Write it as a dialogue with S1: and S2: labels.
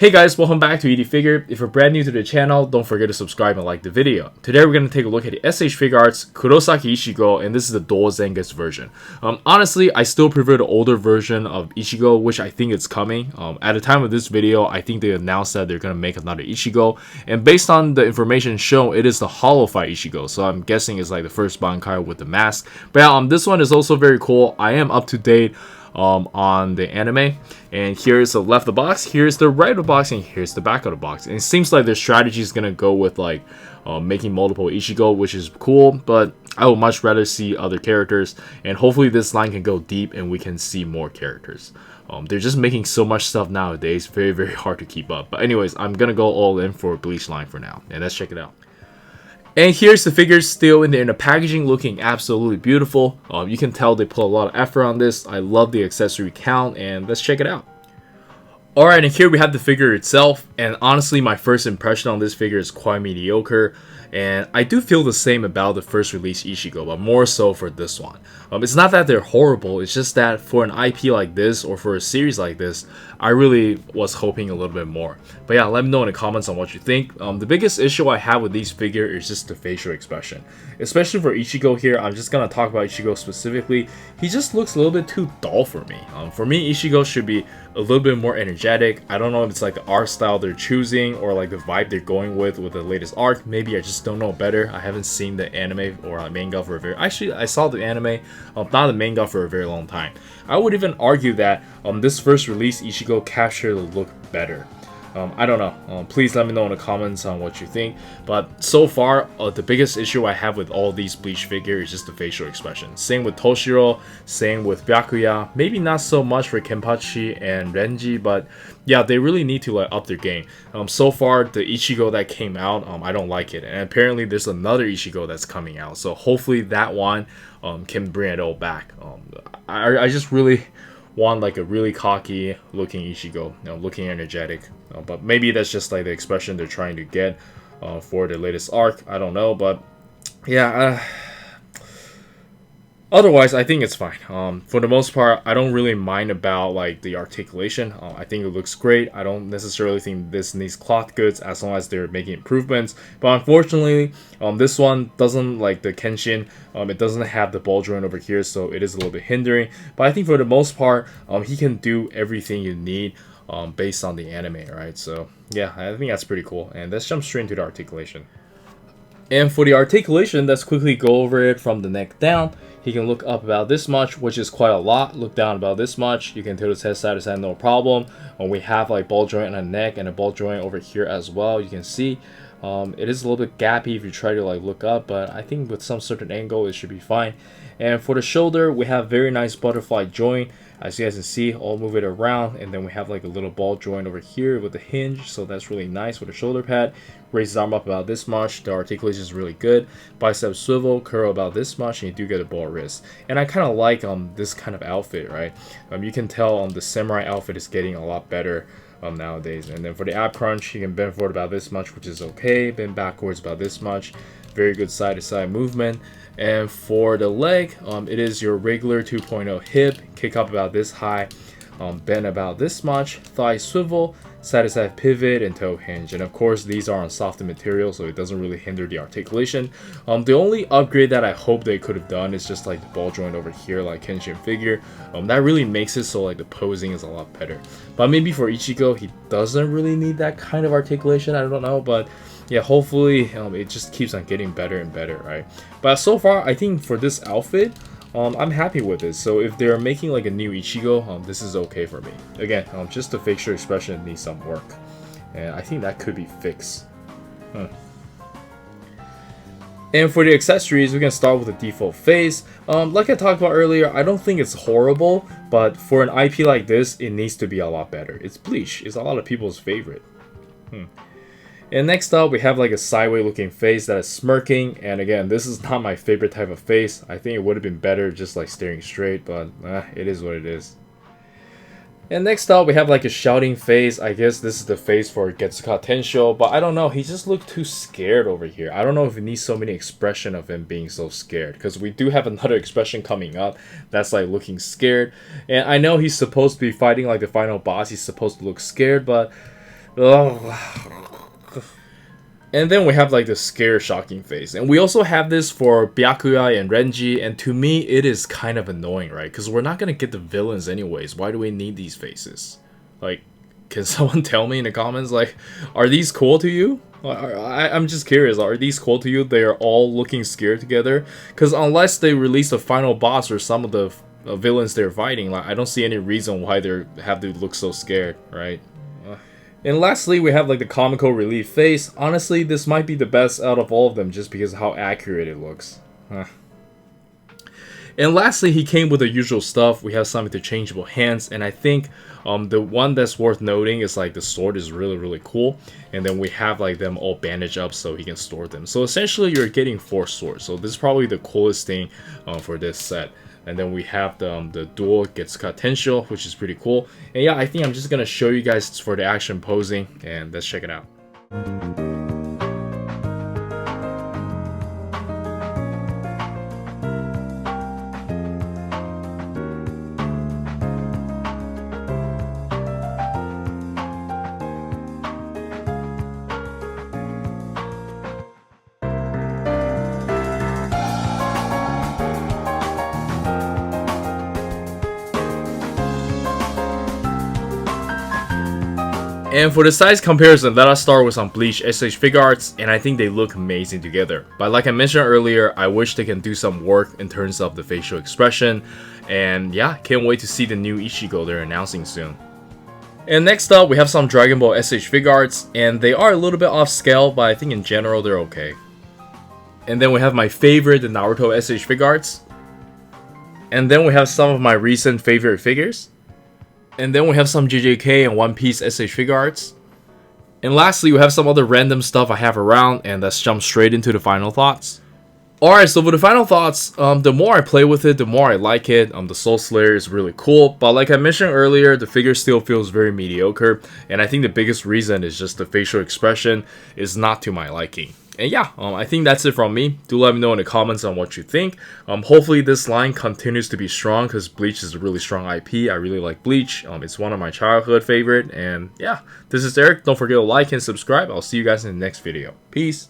S1: Hey guys, welcome back to S.H.Figuarts. If you're brand new to the channel, don't forget to subscribe and like the video. Today we're going to take a look at the S.H.Figuarts, Kurosaki Ichigo, and this is the dual Zangetsu version. Honestly, I still prefer the older version of Ichigo, which I think is coming. At the time of this video, I think they announced that they're going to make another Ichigo, and based on the information shown, it is the Hollow Fight Ichigo, so I'm guessing it's like the first Bankai with the mask. But yeah, this one is also very cool. I am up to date on the anime, and here's the left of the box, here's the right of the box, and here's the back of the box. And it seems like their strategy is gonna go with like making multiple Ichigo, which is cool, but I would much rather see other characters, and hopefully this line can go deep and we can see more characters. They're just making so much stuff nowadays, very hard to keep up. But anyways, I'm gonna go all in for Bleach line for now, and let's check it out. And here's the figures still in the packaging, looking absolutely beautiful. You can tell they put a lot of effort on this. I love the accessory count, and let's check it out. Alright, and here we have the figure itself, and honestly my first impression on this figure is quite mediocre, and I do feel the same about the first release Ichigo, but more so for this one. It's not that they're horrible, it's just that for an IP like this, or for a series like this, I really was hoping a little bit more. But yeah, let me know in the comments on what you think. The biggest issue I have with these figures is just the facial expression. Especially for Ichigo here, I'm just going to talk about Ichigo specifically. He just looks a little bit too dull for me. For me, Ichigo should be a little bit more energetic. I don't know if it's like the art style they're choosing or like the vibe they're going with the latest arc. Maybe I just don't know better. I haven't seen the anime or manga for a very... Actually, I saw the anime, not the manga, for a very long time. I would even argue that this first release Ichigo captured the look better. I don't know. Please let me know in the comments on what you think. But so far, the biggest issue I have with all these Bleach figures is just the facial expression. Same with Toshiro, same with Byakuya. Maybe not so much for Kenpachi and Renji, but yeah, they really need to like up their game. So far, the Ichigo that came out, I don't like it. And apparently there's another Ichigo that's coming out. So hopefully that one can bring it all back. I just really want like a really cocky looking Ichigo, looking energetic, but maybe that's just like the expression they're trying to get for the latest arc. I don't know, but yeah, otherwise I think it's fine. For the most part, I don't really mind about like the articulation. I think it looks great. I don't necessarily think this needs cloth goods as long as they're making improvements, but unfortunately this one doesn't, like the Kenshin, it doesn't have the ball joint over here, so it is a little bit hindering. But I think for the most part, he can do everything you need based on the anime, right? So yeah, I think that's pretty cool. And let's jump straight into the articulation. And for the articulation, let's quickly go over it from the neck down. He can look up about this much, which is quite a lot. Look down about this much. You can tilt his head side to side, no problem. We have like ball joint on the neck and a ball joint over here as well. You can see it is a little bit gappy if you try to like look up, but I think with some certain angle it should be fine. And for the shoulder, we have very nice butterfly joint. As you guys can see, I'll move it around, and then we have like a little ball joint over here with the hinge, so that's really nice with the shoulder pad. Raise his arm up about this much. The articulation is really good. Bicep swivel, curl about this much, and you do get a ball wrist. And I kind of like this kind of outfit, right? You can tell the samurai outfit is getting a lot better nowadays. And then for the ab crunch, you can bend forward about this much, which is okay. Bend backwards about this much. Very good side to side movement. And for the leg, it is your regular 2.0 hip, kick up about this high, bend about this much, thigh swivel, side to side pivot, and toe hinge. And of course, these are on softer material, so it doesn't really hinder the articulation. The only upgrade that I hope they could have done is just like the ball joint over here, like Kenshin figure. That really makes it so like the posing is a lot better. But maybe for Ichigo, he doesn't really need that kind of articulation. I don't know, but yeah, hopefully it just keeps on getting better and better, right? But so far, I think for this outfit, I'm happy with it. So if they're making like a new Ichigo, this is okay for me. Again, just the facial expression needs some work, and I think that could be fixed. And for the accessories, we can start with the default face. Like I talked about earlier, I don't think it's horrible, but for an IP like this, it needs to be a lot better. It's Bleach. It's a lot of people's favorite. And next up, we have like a sideways looking face that is smirking. And again, this is not my favorite type of face. I think it would have been better just like staring straight, but it is what it is. And next up, we have like a shouting face. I guess this is the face for Getsuka Tensho, but I don't know. He just looked too scared over here. I don't know if it needs so many expression of him being so scared, because we do have another expression coming up that's like looking scared. And I know he's supposed to be fighting like the final boss. He's supposed to look scared, but Oh. And then we have like the scare shocking face. And we also have this for Byakuya and Renji. And to me, it is kind of annoying, right? Because we're not going to get the villains anyways. Why do we need these faces? Like, can someone tell me in the comments, like, are these cool to you? I'm just curious, are these cool to you? They are all looking scared together? Because unless they release the final boss or some of the villains they're fighting, like, I don't see any reason why they have to look so scared, right? And lastly, we have like the comical relief face. Honestly, this might be the best out of all of them just because of how accurate it looks. And lastly, he came with the usual stuff. We have some interchangeable hands, and I think the one that's worth noting is like the sword is really cool. And then we have like them all bandaged up so he can store them. So essentially, you're getting 4 swords. So this is probably the coolest thing for this set. And then we have the dual Getsuka Tensho, which is pretty cool. And yeah, I think I'm just gonna show you guys for the action posing, and let's check it out. And for the size comparison, let us start with some Bleach S.H.Figuarts, and I think they look amazing together. But like I mentioned earlier, I wish they can do some work in terms of the facial expression, and yeah, can't wait to see the new Ichigo they're announcing soon. And next up, we have some Dragon Ball S.H.Figuarts, and they are a little bit off scale, but I think in general they're okay. And then we have my favorite, the Naruto S.H.Figuarts. And then we have some of my recent favorite figures. And then we have some JJK and One Piece S.H.Figuarts. And lastly, we have some other random stuff I have around, and let's jump straight into the final thoughts. Alright, so for the final thoughts, the more I play with it, the more I like it. The Soul Slayer is really cool, but like I mentioned earlier, the figure still feels very mediocre, and I think the biggest reason is just the facial expression is not to my liking. And yeah, I think that's it from me. Do let me know in the comments on what you think. Hopefully this line continues to be strong because Bleach is a really strong IP. I really like Bleach. It's one of my childhood favorite. And yeah, this is Eric. Don't forget to like and subscribe. I'll see you guys in the next video. Peace.